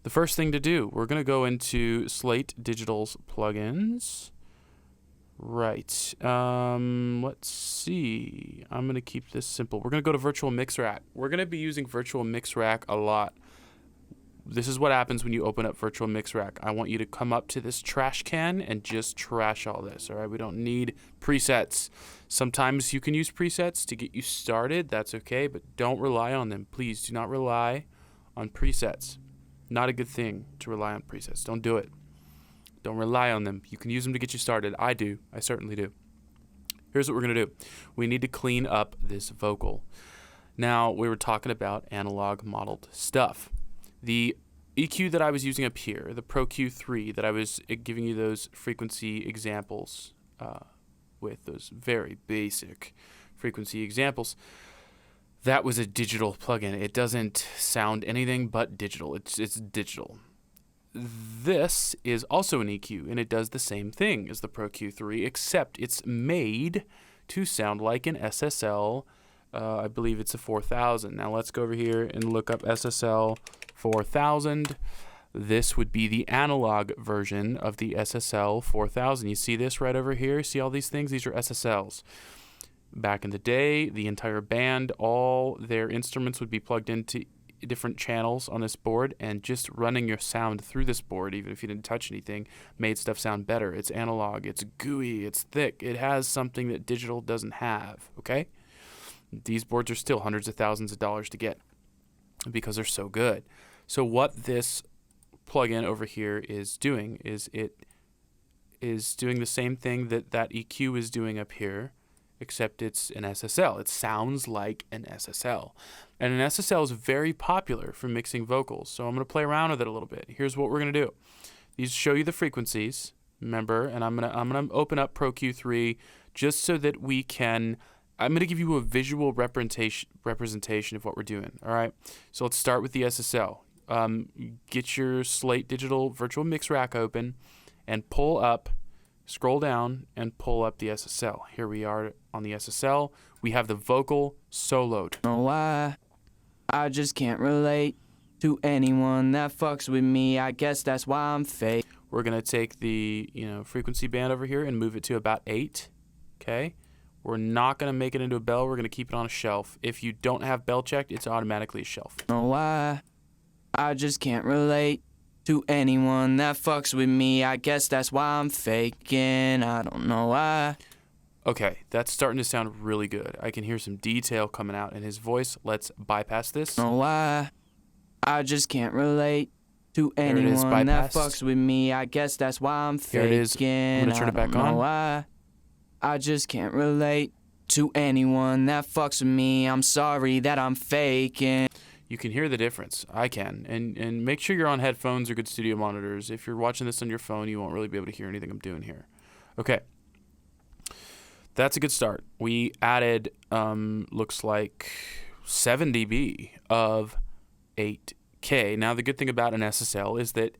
The first thing to do, we're going to go into Slate Digital's plugins. Right. Let's see. I'm going to keep this simple. We're going to go to Virtual Mix Rack. We're going to be using Virtual Mix Rack a lot. This is what happens when you open up Virtual Mix Rack. I want you to come up to this trash can and just trash all this, all right? We don't need presets. Sometimes you can use presets to get you started. That's okay, but don't rely on them. Please do not rely on presets. Not a good thing to rely on presets. Don't do it. Don't rely on them. You can use them to get you started. I do. I certainly do. Here's what we're going to do. We need to clean up this vocal. Now, we were talking about analog modeled stuff. The EQ that I was using up here, the Pro Q3 that I was giving you those frequency examples with, those very basic frequency examples, that was a digital plugin. It doesn't sound anything but digital. It's digital. This is also an EQ, and it does the same thing as the Pro Q3, except it's made to sound like an SSL. I believe it's a 4000. Now let's go over here and look up SSL 4000. This would be the analog version of the SSL 4000. You see this right over here? See all these things? These are SSLs. Back in the day, the entire band, all their instruments would be plugged into different channels on this board, and just running your sound through this board, even if you didn't touch anything, made stuff sound better. It's analog, it's gooey, it's thick. It has something that digital doesn't have, okay? These boards are still hundreds of thousands of dollars to get because they're so good. So what this plugin over here is doing is it is doing the same thing that that EQ is doing up here, except it's an SSL. It sounds like an SSL. And an SSL is very popular for mixing vocals. So I'm going to play around with it a little bit. Here's what we're going to do. These show you the frequencies, remember, and I'm going to open up Pro Q3 just so that we can, I'm going to give you a visual representation of what we're doing, all right? So let's start with the SSL. Get your Slate Digital Virtual Mix Rack open and pull up, scroll down, and pull up the SSL. Here we are on the SSL. We have the vocal soloed. Oh, I just can't relate to anyone that fucks with me. I guess that's why I'm fake. We're going to take the frequency band over here and move it to about 8, okay? We're not going to make it into a bell. We're going to keep it on a shelf. If you don't have bell checked, it's automatically a shelf. Oh, I just can't relate to anyone that fucks with me. I guess that's why I'm faking. I don't know why. Okay, that's starting to sound really good. I can hear some detail coming out in his voice. Let's bypass this. Oh, I just can't relate to anyone that fucks with me. I guess that's why I'm faking. Here it is. I'm going to turn it back on. Why. I just can't relate to anyone that fucks with me. I'm sorry that I'm faking. You can hear the difference. I can. And make sure you're on headphones or good studio monitors. If you're watching this on your phone, you won't really be able to hear anything I'm doing here. Okay. That's a good start. We added, looks like 7 dB of 8K. Now, the good thing about an SSL is that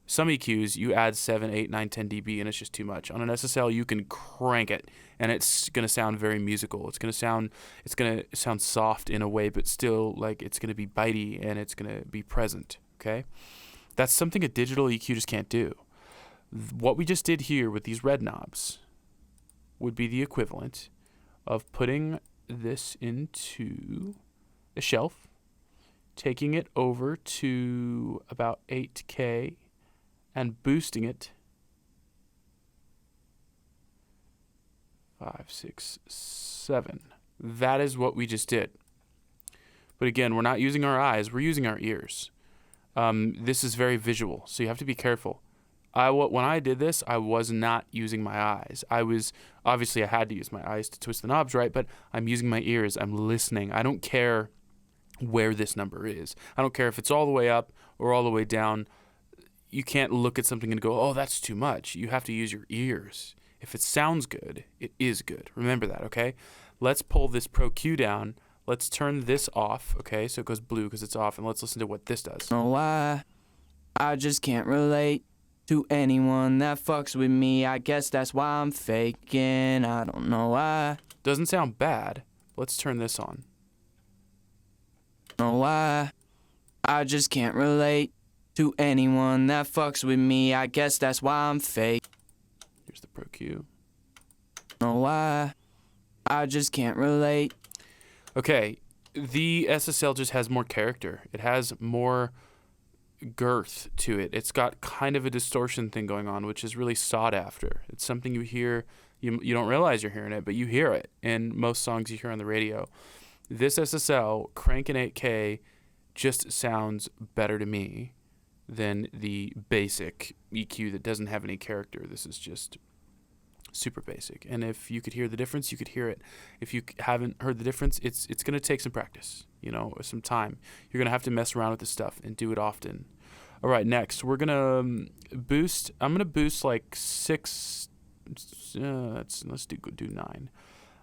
some EQs, you add 7, 8, 9, 10 dB, and it's just too much. On an SSL, you can crank it, and it's going to sound very musical. It's going to sound soft in a way, but still, like, it's going to be bitey, and it's going to be present, okay? That's something a digital EQ just can't do. What we just did here with these red knobs would be the equivalent of putting this into a shelf, taking it over to about 8K, and boosting it 5, 6, 7. That is what we just did. But again, we're not using our eyes, we're using our ears. This is very visual, so you have to be careful. When I did this, I was not using my eyes. Obviously I had to use my eyes to twist the knobs, right? But I'm using my ears, I'm listening. I don't care where this number is. I don't care if it's all the way up or all the way down. You can't look at something and go, oh, that's too much. You have to use your ears. If it sounds good, it is good. Remember that, okay? Let's pull this Pro Q down. Let's turn this off, okay? So it goes blue because it's off, and let's listen to what this does. Oh, I just can't relate to anyone that fucks with me. I guess that's why I'm faking. I don't know why. Doesn't sound bad. Let's turn this on. Oh, I just can't relate to anyone that fucks with me. I guess that's why I'm fake. Here's the Pro Q. Know why? I just can't relate. Okay, the SSL just has more character. It has more girth to it. It's got kind of a distortion thing going on, which is really sought after. It's something you hear, you don't realize you're hearing it, but you hear it in most songs you hear on the radio. This SSL cranking 8K just sounds better to me than the basic EQ that doesn't have any character. This is just super basic. And if you could hear the difference, you could hear it. If you haven't heard the difference, it's going to take some practice, some time. You're going to have to mess around with this stuff and do it often. All right, next, we're going to boost. I'm going to boost like 6. Let's do 9.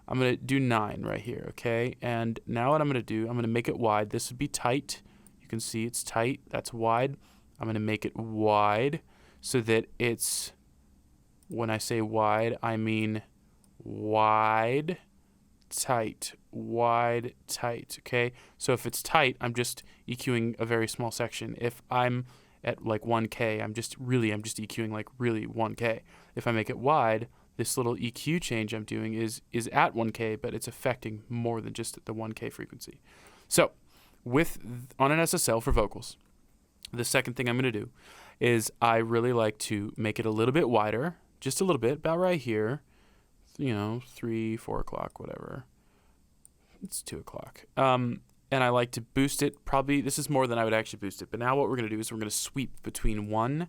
I'm going to do 9 right here, okay? And now what I'm going to do, I'm going to make it wide. This would be tight. You can see it's tight. That's wide. I'm going to make it wide so that it's, when I say wide, I mean wide, tight, okay? So if it's tight, I'm just EQing a very small section. If I'm at like 1K, I'm just EQing like really 1K. If I make it wide, this little EQ change I'm doing is at 1K, but it's affecting more than just the 1K frequency. So on an SSL for vocals, the second thing I'm going to do is I really like to make it a little bit wider, just a little bit, about right here, 3, 4 o'clock, whatever. It's 2 o'clock. And I like to boost it. Probably, this is more than I would actually boost it. But now what we're going to do is we're going to sweep between 1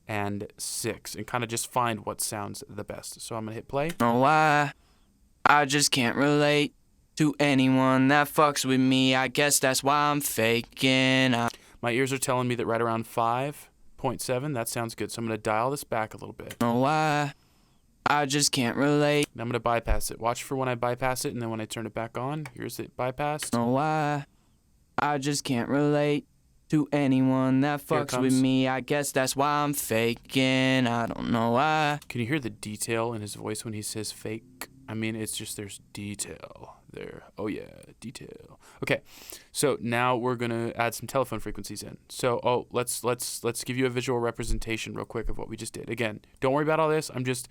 and 6 and kind of just find what sounds the best. So I'm going to hit play. Know why? I just can't relate to anyone that fucks with me. I guess that's why I'm faking. My ears are telling me that right around 5.7, that sounds good. So I'm going to dial this back a little bit. Know why? I just can't relate. And I'm going to bypass it. Watch for when I bypass it, and then when I turn it back on, here's it bypassed. Know why? I just can't relate to anyone that fucks with me. I guess that's why I'm faking. I don't know why. Can you hear the detail in his voice when he says fake? I mean, it's just, there's detail there. Oh yeah, detail. Okay, so now we're gonna add some telephone frequencies in. So, let's give you a visual representation real quick of what we just did. Again, don't worry about all this. I'm just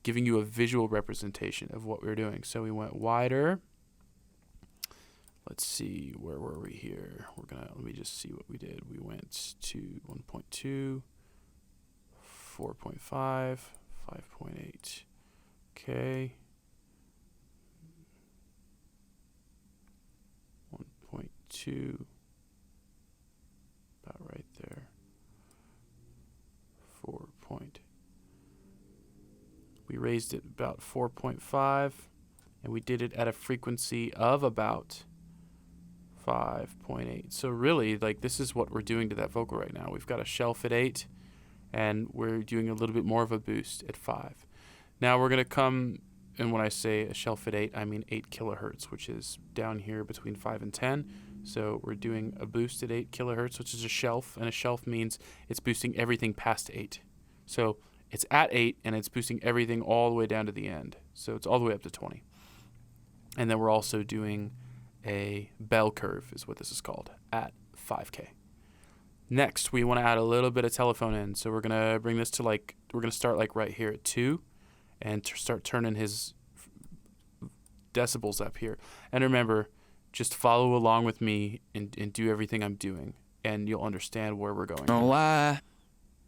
giving you a visual representation of what we were doing. So we went wider. Let's see, where were we here? Let me just see what we did. We went to 1.2, 4.5, 5.8. Okay. 1.2, about right there. 4 point. We raised it about 4.5, and we did it at a frequency of about 5.8. So really, like, this is what we're doing to that vocal right now. We've got a shelf at 8, and we're doing a little bit more of a boost at 5. Now we're going to come, and when I say a shelf at 8, I mean 8 kilohertz, which is down here between 5 and 10. So we're doing a boost at 8 kilohertz, which is a shelf, and a shelf means it's boosting everything past 8. So it's at 8, and it's boosting everything all the way down to the end. So it's all the way up to 20. And then we're also doing a bell curve, is what this is called, at 5K. Next, we want to add a little bit of telephone in. So we're going to bring this to we're going to start like right here at 2 and start turning his decibels up here. And remember, just follow along with me and do everything I'm doing, and you'll understand where we're going. Know why?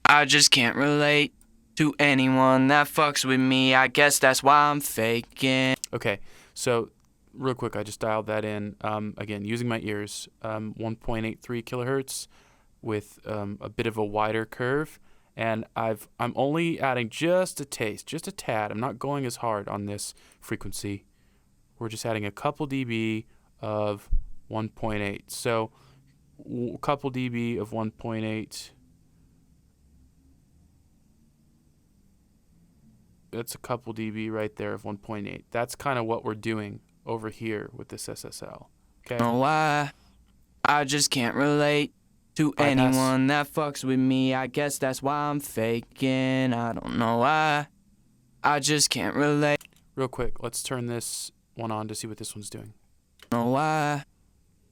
I just can't relate to anyone that fucks with me. I guess that's why I'm faking. Okay, so real quick, I just dialed that in. Again, using my ears, 1.83 kilohertz with a bit of a wider curve, and I'm only adding just a taste, just a tad. I'm not going as hard on this frequency. We're just adding a couple dB of 1.8. So a couple dB of 1.8. That's a couple dB right there of 1.8. That's kind of what we're doing over here with this SSL. Okay. Know why? I just can't relate to anyone that fucks with me. I guess that's why I'm faking. I don't know why. I just can't relate. Real quick, let's turn this one on to see what this one's doing. Know why?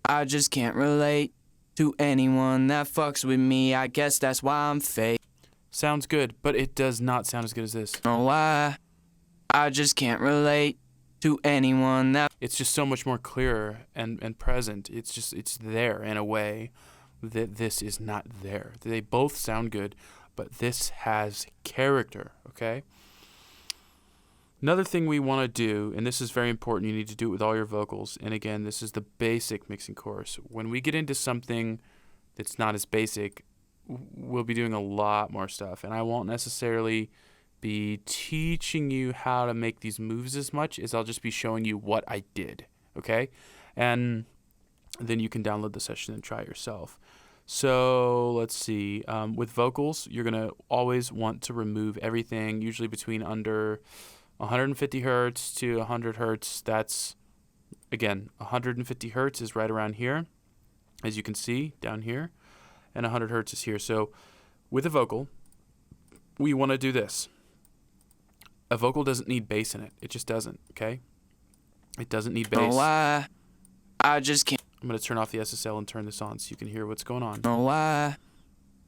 I just can't relate to anyone that fucks with me. I guess that's why I'm fake. Sounds good, but it does not sound as good as this. Know why? I just can't relate to anyone that. It's just so much more clearer and present. It's there in a way that this is not there. They both sound good, but this has character, okay? Another thing we want to do, and this is very important, you need to do it with all your vocals. And again, this is the basic mixing course. When we get into something that's not as basic, we'll be doing a lot more stuff. And I won't necessarily be teaching you how to make these moves as much as I'll just be showing you what I did, okay? And then you can download the session and try it yourself. So let's see. With vocals, you're going to always want to remove everything, usually between under 150 hertz to 100 hertz. That's, again, 150 hertz is right around here, as you can see down here, and 100 hertz is here. So with a vocal, we want to do this. A vocal doesn't need bass in it. It just doesn't, okay? It doesn't need bass. Know why? I just can't. I'm going to turn off the SSL and turn this on so you can hear what's going on. Know why?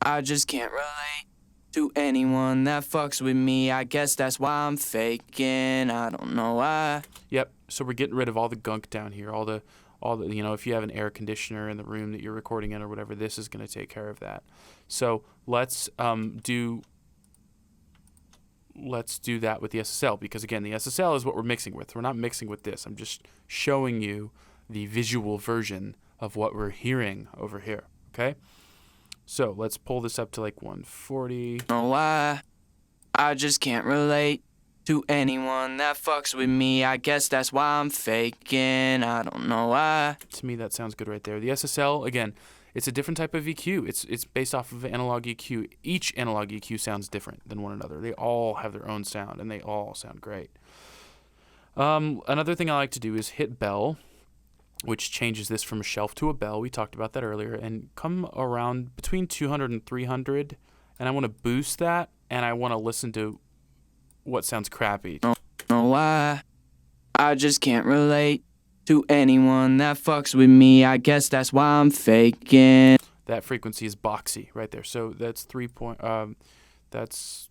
I just can't relate to anyone that fucks with me. I guess that's why I'm faking. I don't know why. Yep. So we're getting rid of all the gunk down here. All the, you know, if you have an air conditioner in the room that you're recording in or whatever, this is going to take care of that. So let's do that with the SSL, because again, the SSL is what we're mixing with. We're not mixing with this. I'm just showing you the visual version of what we're hearing over here, okay? So let's pull this up to like 140. Know why? I just can't relate to anyone that fucks with me. I guess that's why I'm faking. I don't know why. To me, that sounds good right there. The SSL, again, it's a different type of EQ. It's based off of analog EQ. Each analog EQ sounds different than one another. They all have their own sound, and they all sound great. Another thing I like to do is hit bell, which changes this from a shelf to a bell. We talked about that earlier. And come around between 200 and 300, and I want to boost that, and I want to listen to what sounds crappy. Know why? I just can't relate to anyone that fucks with me. I guess that's why I'm faking. That frequency is boxy right there. So that's that's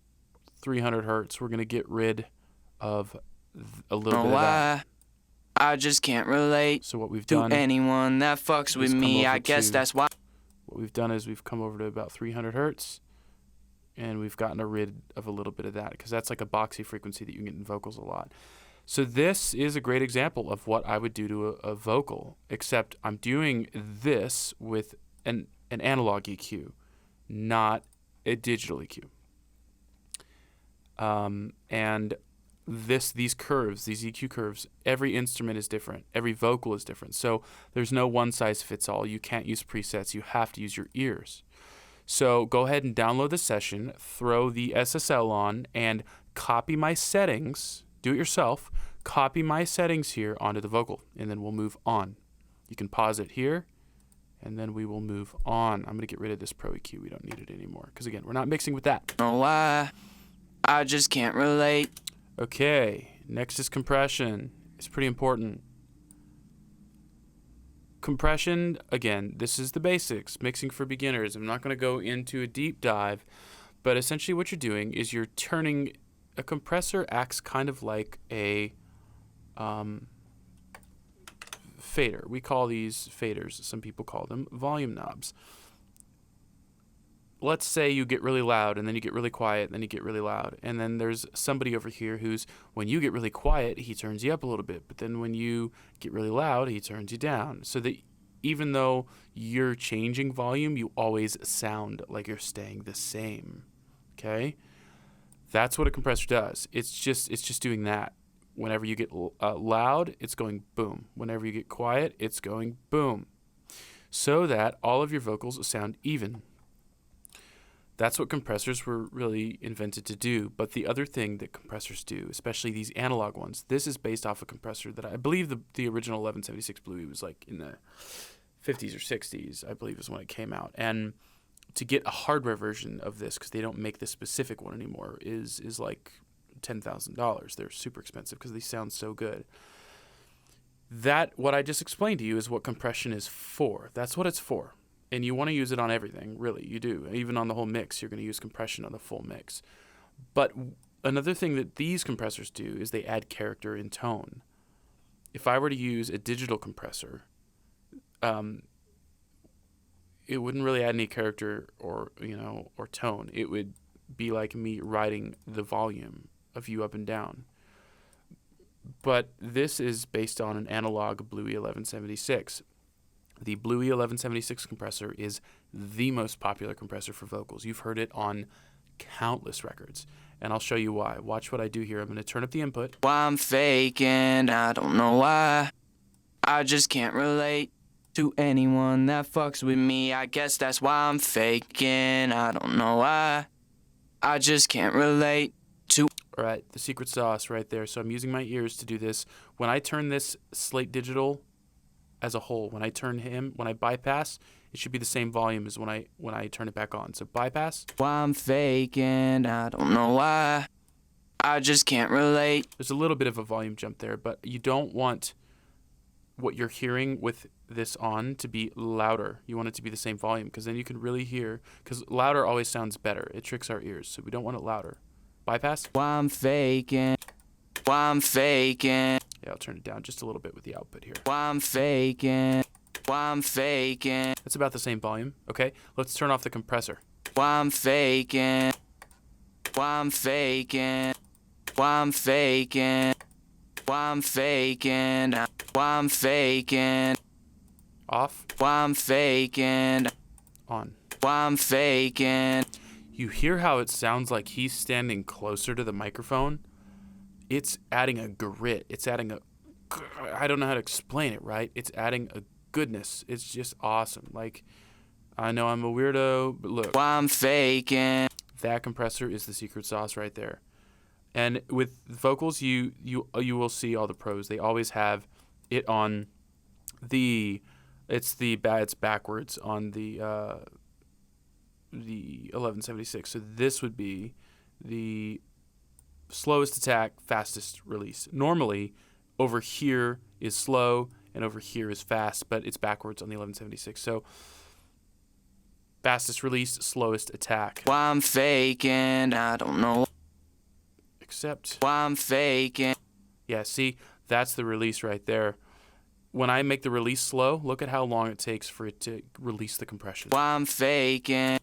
300 hertz. We're gonna get rid of a little bit of that. I just can't relate So what we've to done anyone that fucks with is come me. over I guess to- that's why. What we've done is we've come over to about 300 hertz, and we've gotten rid of a little bit of that because that's like a boxy frequency that you can get in vocals a lot. So this is a great example of what I would do to a vocal, except I'm doing this with an analog EQ, not a digital EQ. And these curves, these EQ curves, every instrument is different. Every vocal is different. So there's no one size fits all. You can't use presets. You have to use your ears. So go ahead and download the session, throw the SSL on, and copy my settings. Do it yourself. Copy my settings here onto the vocal, and then we'll move on. You can pause it here, and then we will move on. I'm going to get rid of this Pro EQ. We don't need it anymore because, again, we're not mixing with that. Know why? I just can't relate. Okay, next is compression. It's pretty important. Compression, again, this is the basics, mixing for beginners. I'm not going to go into a deep dive, but essentially what you're doing is you're turning, a compressor acts kind of like a fader. We call these faders, some people call them volume knobs. Let's say you get really loud, and then you get really quiet, and then you get really loud. And then there's somebody over here who's, when you get really quiet, he turns you up a little bit. But then when you get really loud, he turns you down. So that even though you're changing volume, you always sound like you're staying the same. Okay? That's what a compressor does. It's just doing that. Whenever you get loud, it's going boom. Whenever you get quiet, it's going boom. So that all of your vocals sound even. That's what compressors were really invented to do. But the other thing that compressors do, especially these analog ones, this is based off a compressor that I believe the original 1176 Bluey was like in the 50s or 60s, I believe is when it came out. And to get a hardware version of this, because they don't make this specific one anymore, is like $10,000. They're super expensive because they sound so good. That, what I just explained to you, is what compression is for. That's what it's for. And you want to use it on everything, really. You do. Even on the whole mix, you're going to use compression on the full mix. But another thing that these compressors do is they add character and tone. If I were to use a digital compressor, it wouldn't really add any character or tone. It would be like me riding the volume of you up and down. But this is based on an analog Bluey 1176. The Bluey 1176 compressor is the most popular compressor for vocals. You've heard it on countless records, and I'll show you why. Watch what I do here. I'm going to turn up the input. Why I'm faking, I don't know why. I just can't relate to anyone that fucks with me. I guess that's why I'm faking, I don't know why. I just can't relate to... All right, the secret sauce right there. So I'm using my ears to do this. When I turn this Slate Digital as a whole, when I bypass, it should be the same volume as when I turn it back on. So bypass. Why I'm faking, I don't know why. I just can't relate. There's a little bit of a volume jump there, but you don't want what you're hearing with this on to be louder. You want it to be the same volume, because then you can really hear, because louder always sounds better. It tricks our ears, so we don't want it louder. Bypass. Why I'm faking, why I'm faking. Yeah, I'll turn it down just a little bit with the output here. Why I'm faking, why I'm faking. That's about the same volume. Okay, let's turn off the compressor. Why I'm faking, why I'm faking, why I'm faking, why I'm faking, why I'm faking. Off. Why I'm faking. On. Why I'm faking. You hear how it sounds like he's standing closer to the microphone? It's adding a grit. It's adding a... I don't know how to explain it, right? It's adding a goodness. It's just awesome. Like, I know I'm a weirdo, but look. Why I'm faking. That compressor is the secret sauce right there. And with vocals, you will see all the pros. They always have it on the... It's backwards on the 1176. So this would be the slowest attack, fastest release. Normally, over here is slow and over here is fast, but it's backwards on the 1176. So fastest release, slowest attack. Why I'm faking, I don't know. Except. Why I'm faking. Yeah, see, that's the release right there. When I make the release slow, look at how long it takes for it to release the compression. Why I'm faking.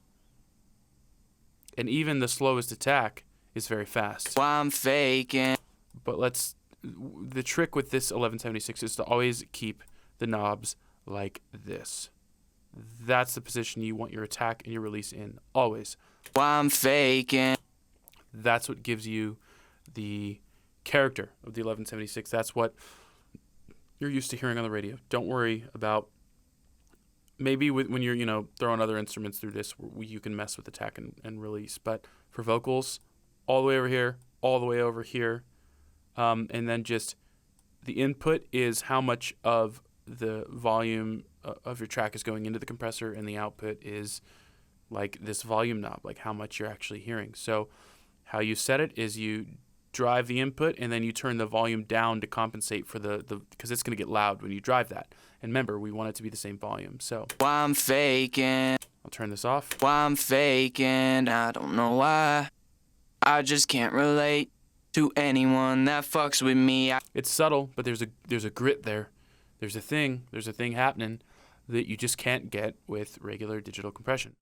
And even the slowest attack is very fast. Why I'm faking. But the trick with this 1176 is to always keep the knobs like this. That's the position you want your attack and your release in, always. Why I'm faking. That's what gives you the character of the 1176. That's what you're used to hearing on the radio. Don't worry about maybe when you're throwing other instruments through this, you can mess with attack and release. But for vocals, all the way over here, all the way over here, and then just the input is how much of the volume of your track is going into the compressor, and the output is like this volume knob, like how much you're actually hearing. So how you set it is you drive the input and then you turn the volume down to compensate for the because it's going to get loud when you drive that. And remember, we want it to be the same volume. So why I'm faking. I'll turn this off. Why I'm faking, I don't know why. I just can't relate to anyone that fucks with me. It's subtle, but there's a grit there. There's a thing happening that you just can't get with regular digital compression.